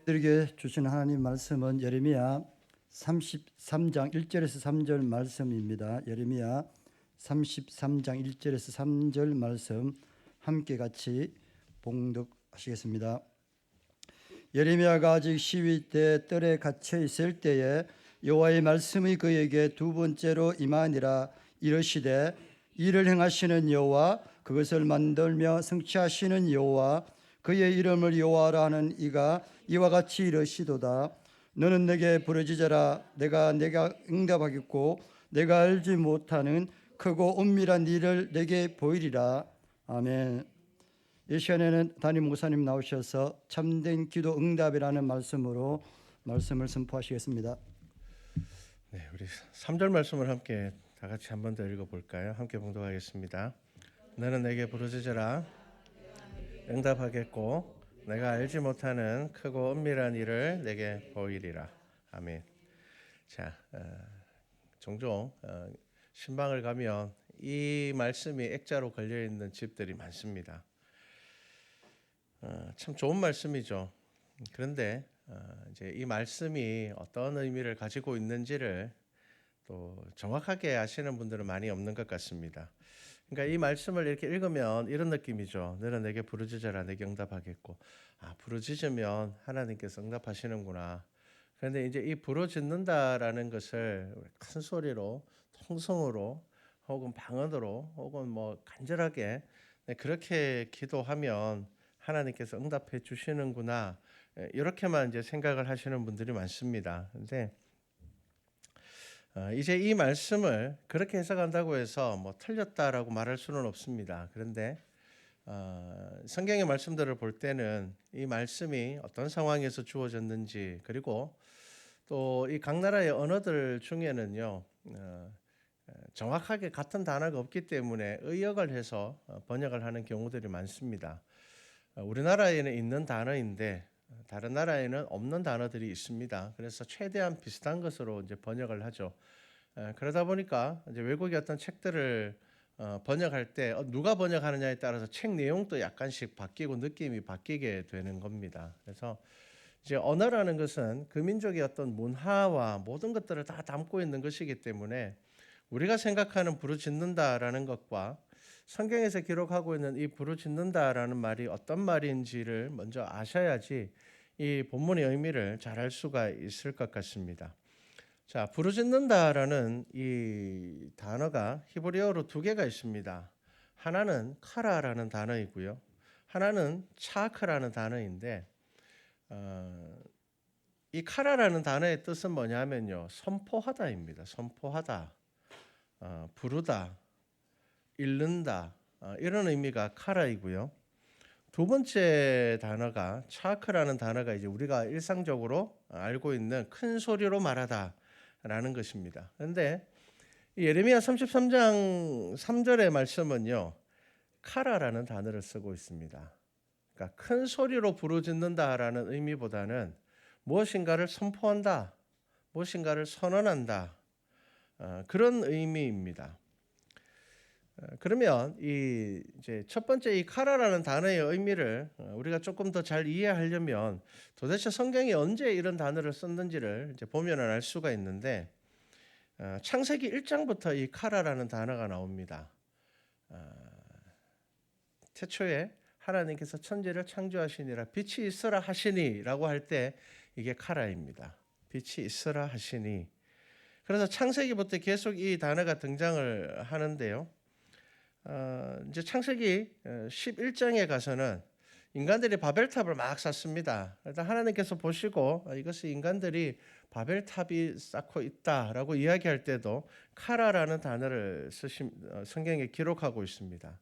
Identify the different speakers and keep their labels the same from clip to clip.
Speaker 1: 우리에게 주신 하나님 말씀은 예레미야 33장 1절에서 3절 말씀입니다. 예레미야 33장 1절에서 3절 말씀 함께 같이 봉독하시겠습니다. 예레미야가 아직 시위 때 뜰에 갇혀 있을 때에 여호와의 말씀이 그에게 두 번째로 임하니라. 이르시되 이를 행하시는 여호와, 그것을 만들며 성취하시는 여호와, 그의 이름을 여호와라 하는 이가 이와 같이 이르시도다. 너는 내게 부르짖어라. 내가 응답하겠고 내가 알지 못하는 크고 은밀한 일을 내게 보이리라. 아멘. 이 시간에는 담임 목사님 나오셔서 참된 기도 응답이라는 말씀으로 말씀을 선포하시겠습니다.
Speaker 2: 네, 우리 3절 말씀을 함께 다 같이 한 번 더 읽어볼까요? 함께 봉독하겠습니다. 너는 내게 부르짖어라. 응답하겠고 내가 알지 못하는 크고 은밀한 일을 내게 보이리라. 아멘. 자, 종종 신방을 가면 이 말씀이 액자로 걸려 있는 집들이 많습니다. 참 좋은 말씀이죠. 그런데 이제 이 말씀이 어떤 의미를 가지고 있는지를 또 정확하게 아시는 분들은 많이 없는 것 같습니다. 그러니까 이 말씀을 이렇게 읽으면 이런 느낌이죠. 너는 내게 부르짖어라. 내게 응답하겠고. 부르짖으면 하나님께서 응답하시는구나. 그런데 이제 이 부르짖는다라는 것을 큰 소리로, 통성으로, 혹은 방언으로, 혹은 뭐 간절하게 그렇게 기도하면 하나님께서 응답해 주시는구나. 이렇게만 이제 생각을 하시는 분들이 많습니다. 근데 이제 이 말씀을 그렇게 해석한다고 해서 뭐 틀렸다라고 말할 수는 없습니다. 그런데 성경의 말씀들을 볼 때는 이 말씀이 어떤 상황에서 주어졌는지, 그리고 또 이 각 나라의 언어들 중에는요 정확하게 같은 단어가 없기 때문에 의역을 해서 번역을 하는 경우들이 많습니다. 우리나라에는 있는 단어인데 다른 나라에는 없는 단어들이 있습니다. 그래서 최대한 비슷한 것으로 이제 번역을 하죠. 그러다 보니까 이제 외국의 어떤 책들을 번역할 때 누가 번역하느냐에 따라서 책 내용도 약간씩 바뀌고 느낌이 바뀌게 되는 겁니다. 그래서 이제 언어라는 것은 그 민족의 어떤 문화와 모든 것들을 다 담고 있는 것이기 때문에 우리가 생각하는 부르짖는다라는 것과 성경에서 기록하고 있는 이 부르짖는다라는 말이 어떤 말인지를 먼저 아셔야지 이 본문의 의미를 잘 알 수가 있을 것 같습니다. 자, 부르짖는다라는 이 단어가 히브리어로 두 개가 있습니다. 하나는 카라라는 단어이고요. 하나는 차크라는 단어인데 이 카라라는 단어의 뜻은 뭐냐면요, 선포하다입니다. 선포하다, 부르다, 읽는다, 이런 의미가 카라이고요. 두 번째 단어가 차크라는 단어가 이제 우리가 일상적으로 알고 있는 큰 소리로 말하다라는 것입니다. 그런데 예레미야 33장 3절의 말씀은요, 카라라는 단어를 쓰고 있습니다. 그러니까 큰 소리로 부르짖는다라는 의미보다는 무엇인가를 선포한다, 무엇인가를 선언한다, 그런 의미입니다. 그러면 이제 첫 번째 이 카라라는 단어의 의미를 우리가 조금 더 잘 이해하려면 도대체 성경이 언제 이런 단어를 썼는지를 이제 보면은 알 수가 있는데, 창세기 1장부터 이 카라라는 단어가 나옵니다. 태초에 하나님께서 천지를 창조하시니라 빛이 있으라 하시니라고 할 때 이게 카라입니다. 빛이 있으라 하시니. 그래서 창세기부터 계속 이 단어가 등장을 하는데요. 이제 창세기 11장에 가서는 인간들이 바벨탑을 막 쌓습니다. 일단 하나님께서 보시고 이것이 인간들이 바벨탑이 쌓고 있다라고 이야기할 때도 카라라는 단어를 성경에 기록하고 있습니다.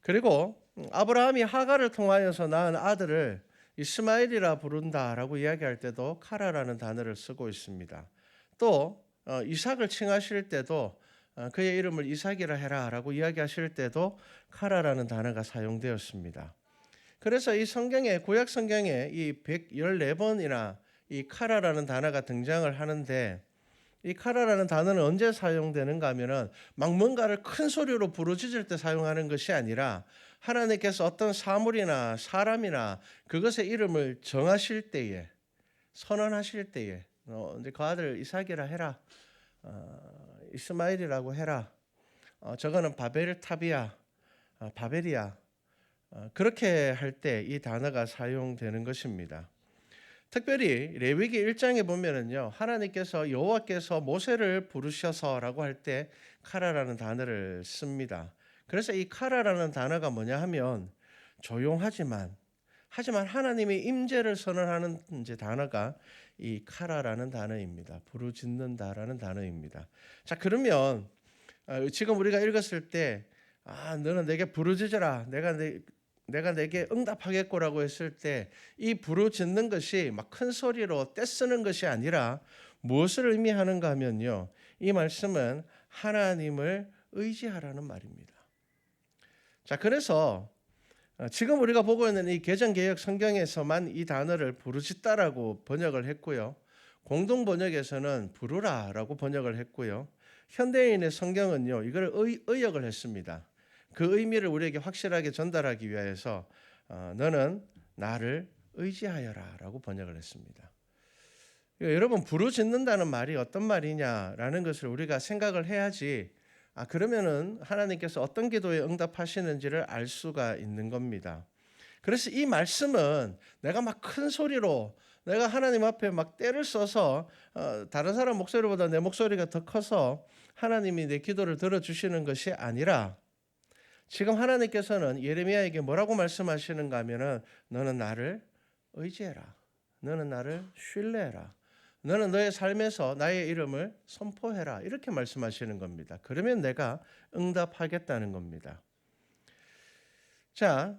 Speaker 2: 그리고 아브라함이 하갈을 통하여서 낳은 아들을 이스마엘이라 부른다라고 이야기할 때도 카라라는 단어를 쓰고 있습니다. 또 이삭을 칭하실 때도 그의 이름을 이삭이라 해라라고 이야기하실 때도 카라라는 단어가 사용되었습니다. 그래서 이 성경에, 구약 성경에 이 114번이나 이 카라라는 단어가 등장을 하는데, 이 카라라는 단어는 언제 사용되는가 하면은 막 뭔가를 큰 소리로 부르짖을 때 사용하는 것이 아니라 하나님께서 어떤 사물이나 사람이나 그것의 이름을 정하실 때에, 선언하실 때에 이제 그 아들 이삭이라 해라, 이스마엘이라고 해라, 저거는 바벨탑이야, 바벨이야, 그렇게 할 때 이 단어가 사용되는 것입니다. 특별히 레위기 1장에 보면은요, 하나님께서 여호와께서 모세를 부르셔서라고 할 때 카라라는 단어를 씁니다. 그래서 이 카라라는 단어가 뭐냐 하면 조용하지만 하지만 하나님의 임재를 선언하는 이제 단어가 이 카라라는 단어입니다. 부르짖는다라는 단어입니다. 자, 그러면 지금 우리가 읽었을 때 너는 내게 부르짖어라, 내가 내게 응답하겠고라고 했을 때 이 부르짖는 것이 막 큰 소리로 떼쓰는 것이 아니라 무엇을 의미하는가 하면요, 이 말씀은 하나님을 의지하라는 말입니다. 자, 그래서 지금 우리가 보고 있는 이 개정개혁 성경에서만 이 단어를 부르짖다라고 번역을 했고요, 공동 번역에서는 부르라라고 번역을 했고요, 현대인의 성경은요 이걸 의역을 했습니다. 그 의미를 우리에게 확실하게 전달하기 위해서 너는 나를 의지하여라라고 번역을 했습니다. 여러분, 부르짖는다는 말이 어떤 말이냐라는 것을 우리가 생각을 해야지 그러면은 하나님께서 어떤 기도에 응답하시는지를 알 수가 있는 겁니다. 그래서 이 말씀은 내가 막 큰 소리로 내가 하나님 앞에 막 떼를 써서 다른 사람 목소리보다 내 목소리가 더 커서 하나님이 내 기도를 들어주시는 것이 아니라 지금 하나님께서는 예레미야에게 뭐라고 말씀하시는가 하면은 너는 나를 의지해라, 너는 나를 신뢰해라, 너는 너의 삶에서 나의 이름을 선포해라, 이렇게 말씀하시는 겁니다. 그러면 내가 응답하겠다는 겁니다. 자,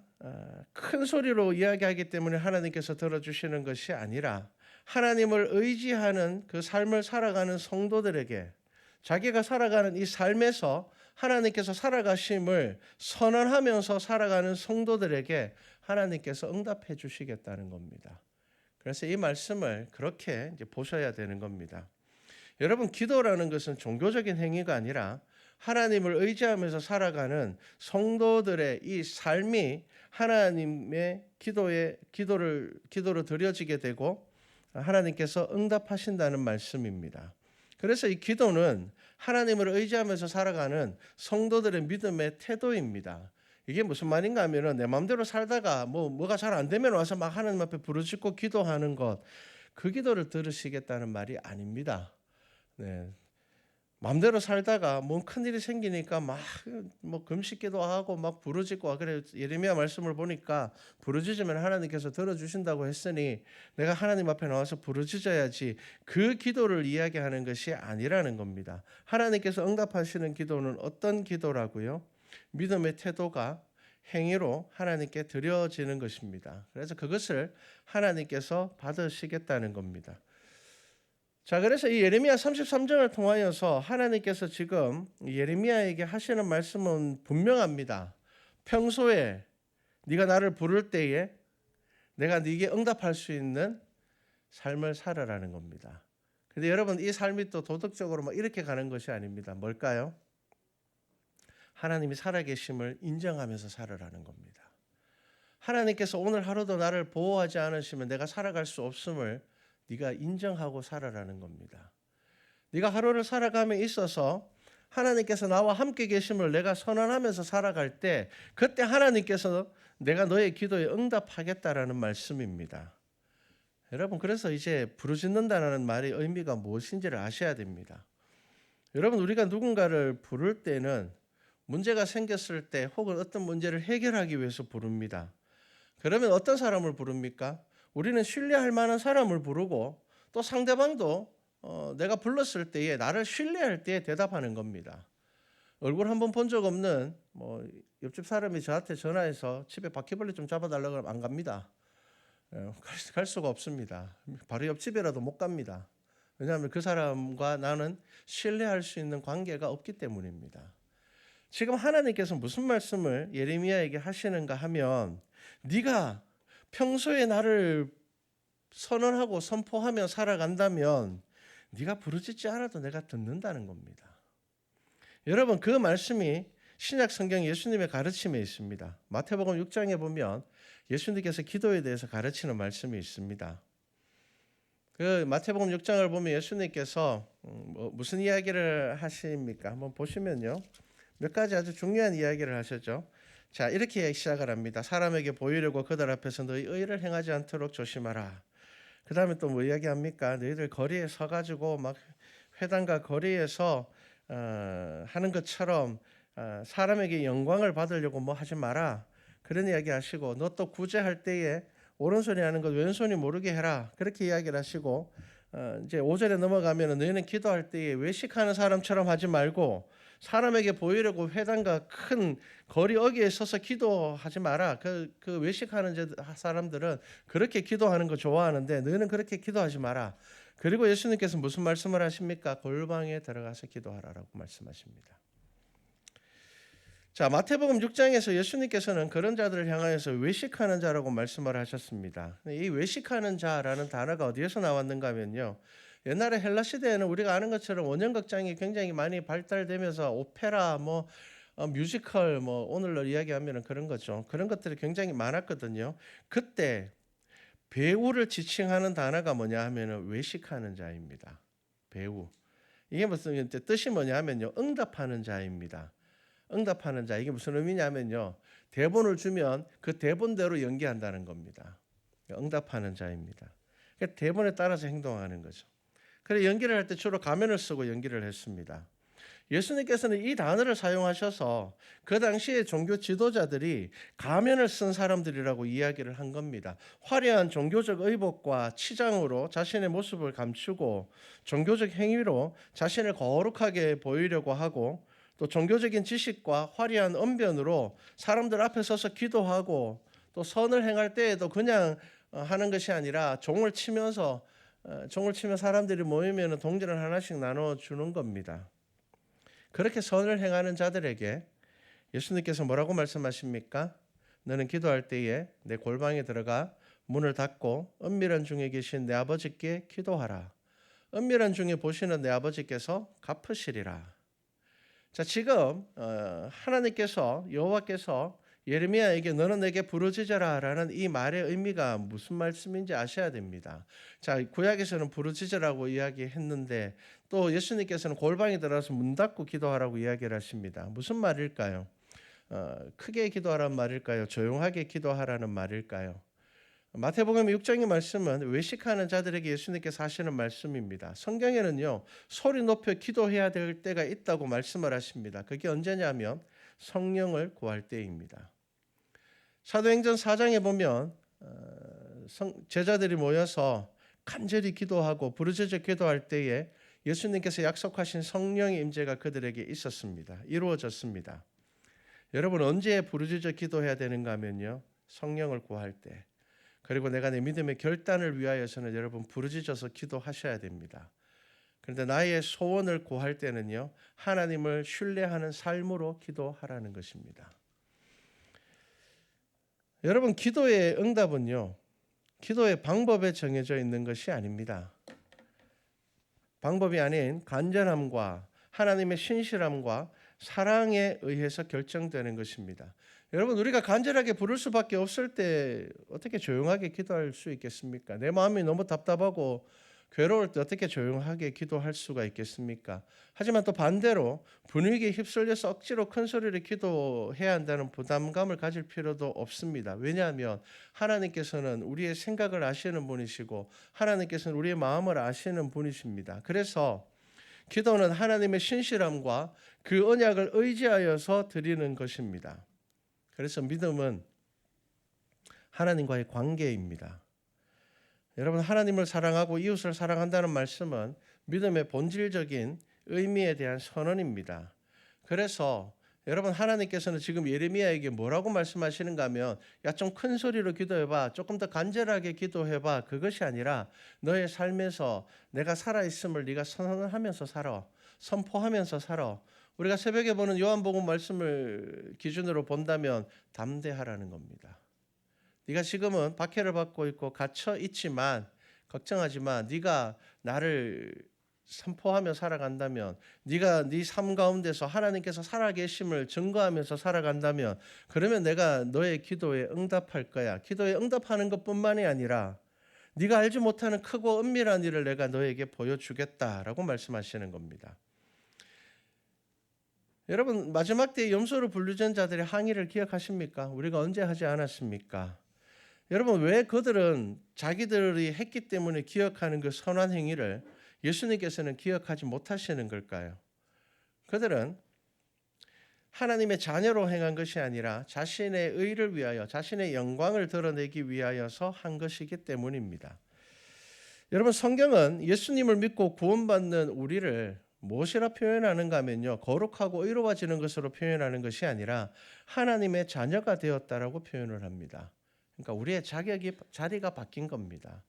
Speaker 2: 큰 소리로 이야기하기 때문에 하나님께서 들어주시는 것이 아니라 하나님을 의지하는 그 삶을 살아가는 성도들에게 자기가 살아가는 이 삶에서 하나님께서 살아가심을 선언하면서 살아가는 성도들에게 하나님께서 응답해 주시겠다는 겁니다. 그래서 이 말씀을 그렇게 이제 보셔야 되는 겁니다. 여러분, 기도라는 것은 종교적인 행위가 아니라 하나님을 의지하면서 살아가는 성도들의 이 삶이 하나님의 기도로 드려지게 되고 하나님께서 응답하신다는 말씀입니다. 그래서 이 기도는 하나님을 의지하면서 살아가는 성도들의 믿음의 태도입니다. 이게 무슨 말인가 하면은 내 마음대로 살다가 뭐가 잘 안 되면 와서 막 하나님 앞에 부르짖고 기도하는 것, 그 기도를 들으시겠다는 말이 아닙니다. 네. 마음대로 살다가 뭔 큰일이 생기니까 막 금식기도 하고 막 부르짖고, 그래 예레미야 말씀을 보니까 부르짖으면 하나님께서 들어주신다고 했으니 내가 하나님 앞에 나와서 부르짖어야지, 그 기도를 이야기하는 것이 아니라는 겁니다. 하나님께서 응답하시는 기도는 어떤 기도라고요? 믿음의 태도가 행위로 하나님께 드려지는 것입니다. 그래서 그것을 하나님께서 받으시겠다는 겁니다. 자, 그래서 이 예레미야 33장을 통하여서 하나님께서 지금 예레미야에게 하시는 말씀은 분명합니다. 평소에 네가 나를 부를 때에 내가 네게 응답할 수 있는 삶을 살아라는 겁니다. 근데 여러분, 이 삶이 또 도덕적으로 막 이렇게 가는 것이 아닙니다. 뭘까요? 하나님이 살아계심을 인정하면서 살아라는 겁니다. 하나님께서 오늘 하루도 나를 보호하지 않으시면 내가 살아갈 수 없음을 네가 인정하고 살아라는 겁니다. 네가 하루를 살아감에 있어서 하나님께서 나와 함께 계심을 내가 선언하면서 살아갈 때 그때 하나님께서 내가 너의 기도에 응답하겠다라는 말씀입니다. 여러분, 그래서 이제 부르짖는다는 말의 의미가 무엇인지를 아셔야 됩니다. 여러분, 우리가 누군가를 부를 때는 문제가 생겼을 때 혹은 어떤 문제를 해결하기 위해서 부릅니다. 그러면 어떤 사람을 부릅니까? 우리는 신뢰할 만한 사람을 부르고 또 상대방도 내가 불렀을 때에 나를 신뢰할 때에 대답하는 겁니다. 얼굴 한번 본 적 없는 옆집 사람이 저한테 전화해서 집에 바퀴벌레 좀 잡아달라고 하면 안 갑니다. 갈 수가 없습니다. 바로 옆집이라도 못 갑니다. 왜냐하면 그 사람과 나는 신뢰할 수 있는 관계가 없기 때문입니다. 지금 하나님께서 무슨 말씀을 예레미야에게 하시는가 하면 네가 평소에 나를 선언하고 선포하며 살아간다면 네가 부르짖지 않아도 내가 듣는다는 겁니다. 여러분, 그 말씀이 신약 성경 예수님의 가르침에 있습니다. 마태복음 6장에 보면 예수님께서 기도에 대해서 가르치는 말씀이 있습니다. 그 마태복음 6장을 보면 예수님께서 무슨 이야기를 하십니까? 한번 보시면요. 몇 가지 아주 중요한 이야기를 하셨죠. 자, 이렇게 시작을 합니다. 사람에게 보이려고 그들 앞에서 너희 의를 행하지 않도록 조심하라. 그 다음에 또 뭐 이야기합니까? 너희들 거리에 서가지고 막 회당과 거리에서 하는 것처럼 사람에게 영광을 받으려고 뭐 하지 마라. 그런 이야기 하시고 너 또 구제할 때에 오른손이 하는 것 왼손이 모르게 해라. 그렇게 이야기를 하시고 이제 5절에 넘어가면 너희는 기도할 때에 외식하는 사람처럼 하지 말고 사람에게 보이려고 회당과 큰 거리 어귀에 서서 기도하지 마라. 그 외식하는 사람들은 그렇게 기도하는 거 좋아하는데 너희는 그렇게 기도하지 마라. 그리고 예수님께서 무슨 말씀을 하십니까? 골방에 들어가서 기도하라라고 말씀하십니다. 자, 마태복음 6장에서 예수님께서는 그런 자들을 향하여서 외식하는 자라고 말씀을 하셨습니다. 이 외식하는 자라는 단어가 어디에서 나왔는가 하면요. 옛날에 헬라 시대에는 우리가 아는 것처럼 원형극장이 굉장히 많이 발달되면서 오페라, 뮤지컬, 오늘날 이야기하면 그런 거죠. 그런 것들이 굉장히 많았거든요. 그때 배우를 지칭하는 단어가 뭐냐 하면은 외식하는 자입니다. 배우. 이게 무슨 뜻이 뭐냐 하면요. 응답하는 자입니다. 응답하는 자. 이게 무슨 의미냐면요. 대본을 주면 그 대본대로 연기한다는 겁니다. 응답하는 자입니다. 그러니까 대본에 따라서 행동하는 거죠. 그래서 연기를 할 때 주로 가면을 쓰고 연기를 했습니다. 예수님께서는 이 단어를 사용하셔서 그 당시에 종교 지도자들이 가면을 쓴 사람들이라고 이야기를 한 겁니다. 화려한 종교적 의복과 치장으로 자신의 모습을 감추고 종교적 행위로 자신을 거룩하게 보이려고 하고 또 종교적인 지식과 화려한 언변으로 사람들 앞에 서서 기도하고 또 선을 행할 때에도 그냥 하는 것이 아니라 종을 치면 사람들이 모이면 동전을 하나씩 나눠 주는 겁니다. 그렇게 선을 행하는 자들에게 예수님께서 뭐라고 말씀하십니까? 너는 기도할 때에 내 골방에 들어가 문을 닫고 은밀한 중에 계신 내 아버지께 기도하라. 은밀한 중에 보시는 내 아버지께서 갚으시리라. 자, 지금 하나님께서 여호와께서 예레미야에게 너는 내게 부르짖어라라는 이 말의 의미가 무슨 말씀인지 아셔야 됩니다. 자, 구약에서는 부르짖으라고 이야기했는데 또 예수님께서는 골방에 들어가서 문 닫고 기도하라고 이야기를 하십니다. 무슨 말일까요? 크게 기도하라는 말일까요? 조용하게 기도하라는 말일까요? 마태복음 6장의 말씀은 외식하는 자들에게 예수님께서 하시는 말씀입니다. 성경에는요, 소리 높여 기도해야 될 때가 있다고 말씀을 하십니다. 그게 언제냐면 성령을 구할 때입니다. 사도행전 4장에 보면 제자들이 모여서 간절히 기도하고 부르짖어 기도할 때에 예수님께서 약속하신 성령의 임재가 그들에게 있었습니다. 이루어졌습니다. 여러분 언제 부르짖어 기도해야 되는가 하면요, 성령을 구할 때. 그리고 내가 내 믿음의 결단을 위하여서는 여러분 부르짖어서 기도하셔야 됩니다. 그런데 나의 소원을 구할 때는요, 하나님을 신뢰하는 삶으로 기도하라는 것입니다. 여러분 기도의 응답은요, 기도의 방법에 정해져 있는 것이 아닙니다. 방법이 아닌 간절함과 하나님의 신실함과 사랑에 의해서 결정되는 것입니다. 여러분 우리가 간절하게 부를 수밖에 없을 때 어떻게 조용하게 기도할 수 있겠습니까? 내 마음이 너무 답답하고 괴로울 때 어떻게 조용하게 기도할 수가 있겠습니까? 하지만 또 반대로 분위기에 휩쓸려서 억지로 큰 소리로 기도해야 한다는 부담감을 가질 필요도 없습니다. 왜냐하면 하나님께서는 우리의 생각을 아시는 분이시고 하나님께서는 우리의 마음을 아시는 분이십니다. 그래서 기도는 하나님의 신실함과 그 언약을 의지하여서 드리는 것입니다. 그래서 믿음은 하나님과의 관계입니다. 여러분 하나님을 사랑하고 이웃을 사랑한다는 말씀은 믿음의 본질적인 의미에 대한 선언입니다. 그래서 여러분 하나님께서는 지금 예레미야에게 뭐라고 말씀하시는가 하면 좀 큰 소리로 기도해봐, 조금 더 간절하게 기도해봐, 그것이 아니라 너의 삶에서 내가 살아있음을 네가 선언하면서 살아, 선포하면서 살아. 우리가 새벽에 보는 요한복음 말씀을 기준으로 본다면 담대하라는 겁니다. 네가 지금은 박해를 받고 있고 갇혀 있지만 걱정하지 마. 네가 나를 선포하며 살아간다면, 네가 네 삶 가운데서 하나님께서 살아계심을 증거하면서 살아간다면, 그러면 내가 너의 기도에 응답할 거야. 기도에 응답하는 것뿐만이 아니라 네가 알지 못하는 크고 은밀한 일을 내가 너에게 보여주겠다라고 말씀하시는 겁니다. 여러분, 마지막 때에 염소로 분류된 자들의 항의를 기억하십니까? 우리가 언제 하지 않았습니까? 여러분, 왜 그들은 자기들이 했기 때문에 기억하는 그 선한 행위를 예수님께서는 기억하지 못하시는 걸까요? 그들은 하나님의 자녀로 행한 것이 아니라 자신의 의를 위하여, 자신의 영광을 드러내기 위하여서 한 것이기 때문입니다. 여러분, 성경은 예수님을 믿고 구원받는 우리를 무엇이라 표현하는가 하면요, 거룩하고 의로워지는 것으로 표현하는 것이 아니라 하나님의 자녀가 되었다라고 표현을 합니다. 그러니까 우리의 자리가 바뀐 겁니다.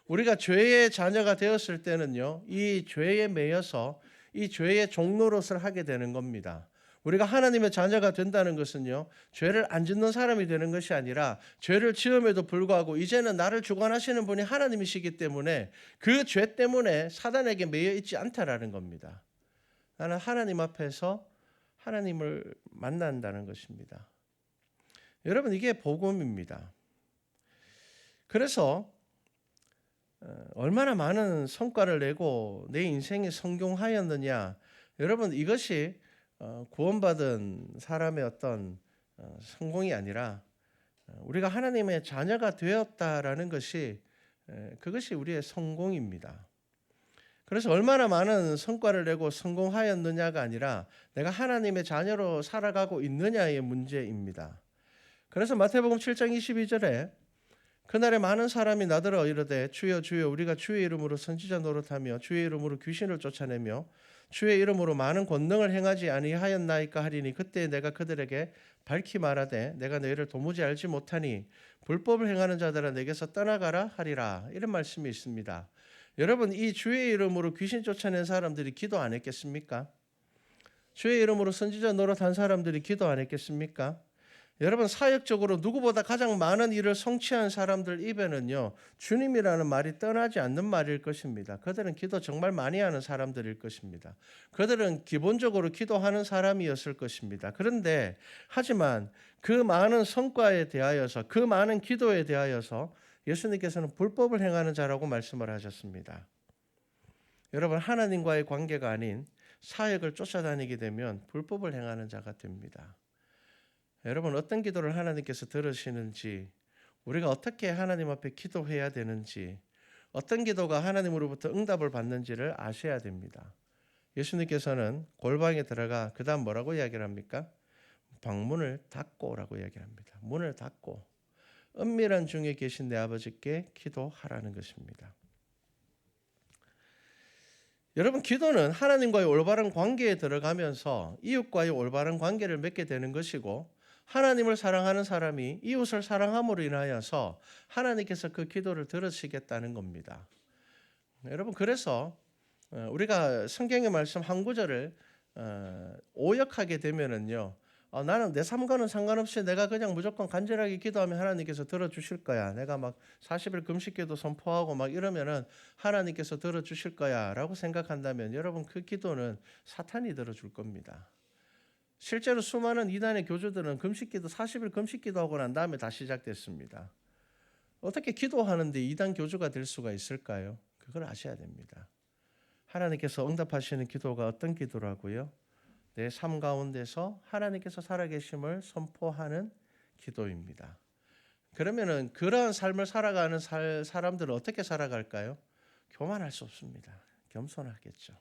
Speaker 2: 우리가 죄의 자녀가 되었을 때는요, 이 죄에 매여서 이 죄의 종노릇을 하게 되는 겁니다. 우리가 하나님의 자녀가 된다는 것은요, 죄를 안 짓는 사람이 되는 것이 아니라 죄를 지음에도 불구하고 이제는 나를 주관하시는 분이 하나님이시기 때문에 그 죄 때문에 사단에게 매여 있지 않다라는 겁니다. 나는 하나님 앞에서 하나님을 만난다는 것입니다. 여러분, 이게 복음입니다. 그래서 얼마나 많은 성과를 내고 내 인생이 성공하였느냐, 여러분, 이것이 구원받은 사람의 어떤 성공이 아니라 우리가 하나님의 자녀가 되었다라는 것이 그것이 우리의 성공입니다. 그래서 얼마나 많은 성과를 내고 성공하였느냐가 아니라 내가 하나님의 자녀로 살아가고 있느냐의 문제입니다. 그래서 마태복음 7장 22절에 그날에 많은 사람이 나더러 이르되 주여 주여 우리가 주의 이름으로 선지자 노릇하며 주의 이름으로 귀신을 쫓아내며 주의 이름으로 많은 권능을 행하지 아니하였나이까 하리니 그때 내가 그들에게 밝히 말하되 내가 너희를 도무지 알지 못하니 불법을 행하는 자들아 내게서 떠나가라 하리라. 이런 말씀이 있습니다. 여러분, 이 주의 이름으로 귀신 쫓아낸 사람들이 기도 안 했겠습니까? 주의 이름으로 선지자 노릇한 사람들이 기도 안 했겠습니까? 여러분, 사역적으로 누구보다 가장 많은 일을 성취한 사람들 입에는요, 주님이라는 말이 떠나지 않는 말일 것입니다. 그들은 기도 정말 많이 하는 사람들일 것입니다. 그들은 기본적으로 기도하는 사람이었을 것입니다. 그런데 하지만 그 많은 성과에 대하여서, 그 많은 기도에 대하여서 예수님께서는 불법을 행하는 자라고 말씀을 하셨습니다. 여러분, 하나님과의 관계가 아닌 사역을 쫓아다니게 되면 불법을 행하는 자가 됩니다. 여러분, 어떤 기도를 하나님께서 들으시는지, 우리가 어떻게 하나님 앞에 기도해야 되는지, 어떤 기도가 하나님으로부터 응답을 받는지를 아셔야 됩니다. 예수님께서는 골방에 들어가 그 다음 뭐라고 이야기를 합니까? 방문을 닫고라고 이야기합니다. 문을 닫고 은밀한 중에 계신 내 아버지께 기도하라는 것입니다. 여러분, 기도는 하나님과의 올바른 관계에 들어가면서 이웃과의 올바른 관계를 맺게 되는 것이고, 하나님을 사랑하는 사람이 이웃을 사랑함으로 인하여서 하나님께서 그 기도를 들으시겠다는 겁니다. 여러분, 그래서 우리가 성경의 말씀 한 구절을 오역하게 되면은요, 나는 내 삶과는 상관없이 내가 그냥 무조건 간절하게 기도하면 하나님께서 들어주실 거야. 내가 막 40일 금식기도 선포하고 막 이러면은 하나님께서 들어주실 거야라고 생각한다면 여러분, 그 기도는 사탄이 들어줄 겁니다. 실제로 수많은 이단의 교주들은 금식기도 40일 금식기도 하고 난 다음에 다 시작됐습니다. 어떻게 기도하는데 이단 교주가 될 수가 있을까요? 그걸 아셔야 됩니다. 하나님께서 응답하시는 기도가 어떤 기도라고요? 내 삶 가운데서 하나님께서 살아계심을 선포하는 기도입니다. 그러면은 그러한 삶을 살아가는 사람들은 어떻게 살아갈까요? 교만할 수 없습니다. 겸손하겠죠.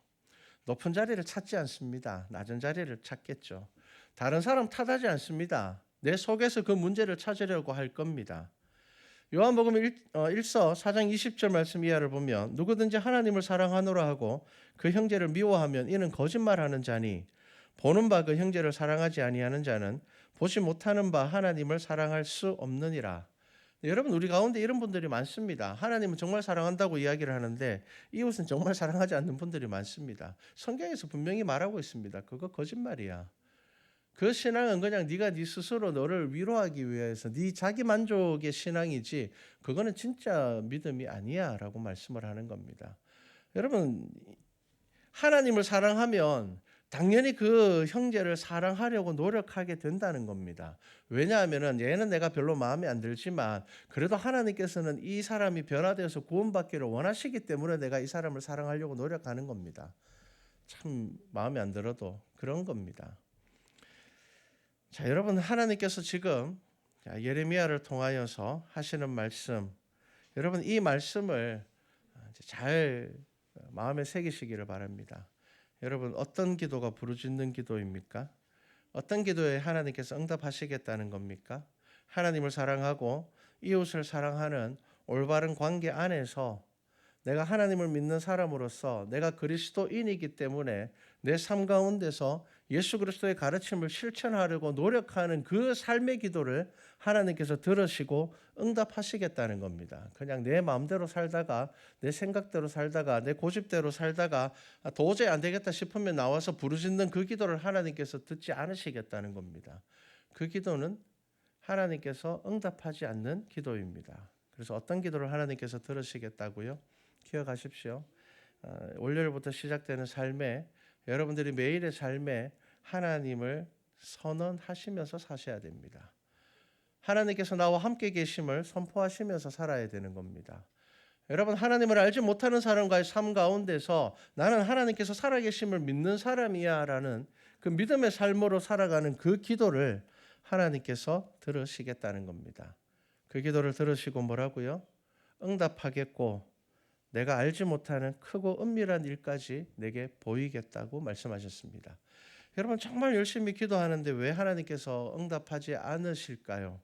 Speaker 2: 높은 자리를 찾지 않습니다. 낮은 자리를 찾겠죠. 다른 사람 탓하지 않습니다. 내 속에서 그 문제를 찾으려고 할 겁니다. 요한복음 1서 4장 20절 말씀 이하를 보면 누구든지 하나님을 사랑하노라 하고 그 형제를 미워하면 이는 거짓말하는 자니 보는 바 그 형제를 사랑하지 아니하는 자는 보지 못하는 바 하나님을 사랑할 수 없느니라. 여러분, 우리 가운데 이런 분들이 많습니다. 하나님은 정말 사랑한다고 이야기를 하는데 이웃은 정말 사랑하지 않는 분들이 많습니다. 성경에서 분명히 말하고 있습니다. 그거 거짓말이야. 그 신앙은 그냥 네가 네 스스로 너를 위로하기 위해서 네 자기 만족의 신앙이지 그거는 진짜 믿음이 아니야 라고 말씀을 하는 겁니다. 여러분, 하나님을 사랑하면 당연히 그 형제를 사랑하려고 노력하게 된다는 겁니다. 왜냐하면은 얘는 내가 별로 마음에 안 들지만 그래도 하나님께서는 이 사람이 변화되어서 구원받기를 원하시기 때문에 내가 이 사람을 사랑하려고 노력하는 겁니다. 참 마음에 안 들어도 그런 겁니다. 자, 여러분, 하나님께서 지금 예레미야를 통하여서 하시는 말씀, 여러분 이 말씀을 잘 마음에 새기시기를 바랍니다. 여러분, 어떤 기도가 부르짖는 기도입니까? 어떤 기도에 하나님께서 응답하시겠다는 겁니까? 하나님을 사랑하고 이웃을 사랑하는 올바른 관계 안에서 내가 하나님을 믿는 사람으로서 내가 그리스도인이기 때문에 내 삶 가운데서 예수 그리스도의 가르침을 실천하려고 노력하는 그 삶의 기도를 하나님께서 들으시고 응답하시겠다는 겁니다. 그냥 내 마음대로 살다가 내 생각대로 살다가 내 고집대로 살다가 도저히 안 되겠다 싶으면 나와서 부르짖는 그 기도를 하나님께서 듣지 않으시겠다는 겁니다. 그 기도는 하나님께서 응답하지 않는 기도입니다. 그래서 어떤 기도를 하나님께서 들으시겠다고요? 기억하십시오. 월요일부터 시작되는 삶에 여러분들이 매일의 삶에 하나님을 선언하시면서 사셔야 됩니다. 하나님께서 나와 함께 계심을 선포하시면서 살아야 되는 겁니다. 여러분, 하나님을 알지 못하는 사람과의 삶 가운데서 나는 하나님께서 살아계심을 믿는 사람이야 라는 그 믿음의 삶으로 살아가는 그 기도를 하나님께서 들으시겠다는 겁니다. 그 기도를 들으시고 뭐라고요? 응답하겠고 내가 알지 못하는 크고 은밀한 일까지 내게 보이겠다고 말씀하셨습니다. 여러분, 정말 열심히 기도하는데 왜 하나님께서 응답하지 않으실까요?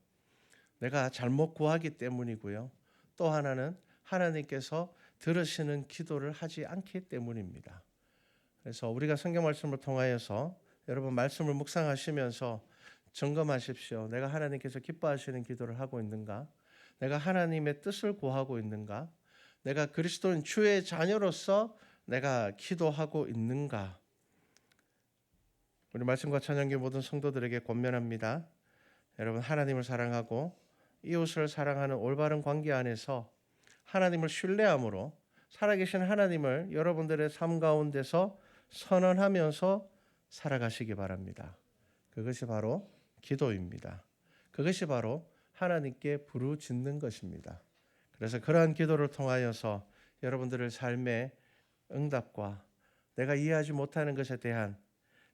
Speaker 2: 내가 잘못 구하기 때문이고요. 또 하나는 하나님께서 들으시는 기도를 하지 않기 때문입니다. 그래서 우리가 성경 말씀을 통하여서 여러분 말씀을 묵상하시면서 점검하십시오. 내가 하나님께서 기뻐하시는 기도를 하고 있는가? 내가 하나님의 뜻을 구하고 있는가? 내가 그리스도인 주의 자녀로서 내가 기도하고 있는가? 우리 말씀과 찬양의 모든 성도들에게 권면합니다. 여러분, 하나님을 사랑하고 이웃을 사랑하는 올바른 관계 안에서 하나님을 신뢰함으로 살아계신 하나님을 여러분들의 삶 가운데서 선언하면서 살아가시기 바랍니다. 그것이 바로 기도입니다. 그것이 바로 하나님께 부르짖는 것입니다. 그래서 그러한 기도를 통하여서 여러분들의 삶의 응답과 내가 이해하지 못하는 것에 대한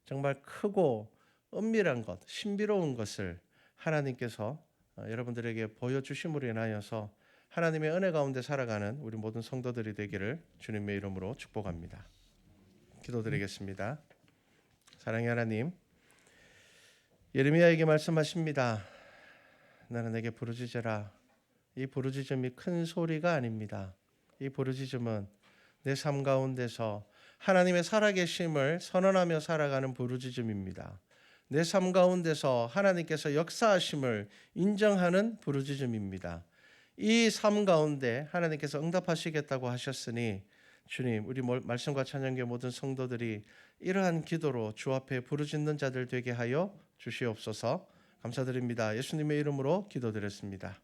Speaker 2: 정말 크고 은밀한 것, 신비로운 것을 하나님께서 여러분들에게 보여주심으로 인하여서 하나님의 은혜 가운데 살아가는 우리 모든 성도들이 되기를 주님의 이름으로 축복합니다. 기도드리겠습니다. 사랑의 하나님, 예레미야에게 말씀하십니다. 나는 내게 부르짖으라. 이 부르짖음이 큰 소리가 아닙니다. 이 부르짖음은 내 삶 가운데서 하나님의 살아계심을 선언하며 살아가는 부르짖음입니다. 내 삶 가운데서 하나님께서 역사하심을 인정하는 부르짖음입니다. 이 삶 가운데 하나님께서 응답하시겠다고 하셨으니 주님, 우리 말씀과 찬양의 모든 성도들이 이러한 기도로 주 앞에 부르짖는 자들 되게 하여 주시옵소서. 감사드립니다. 예수님의 이름으로 기도드렸습니다.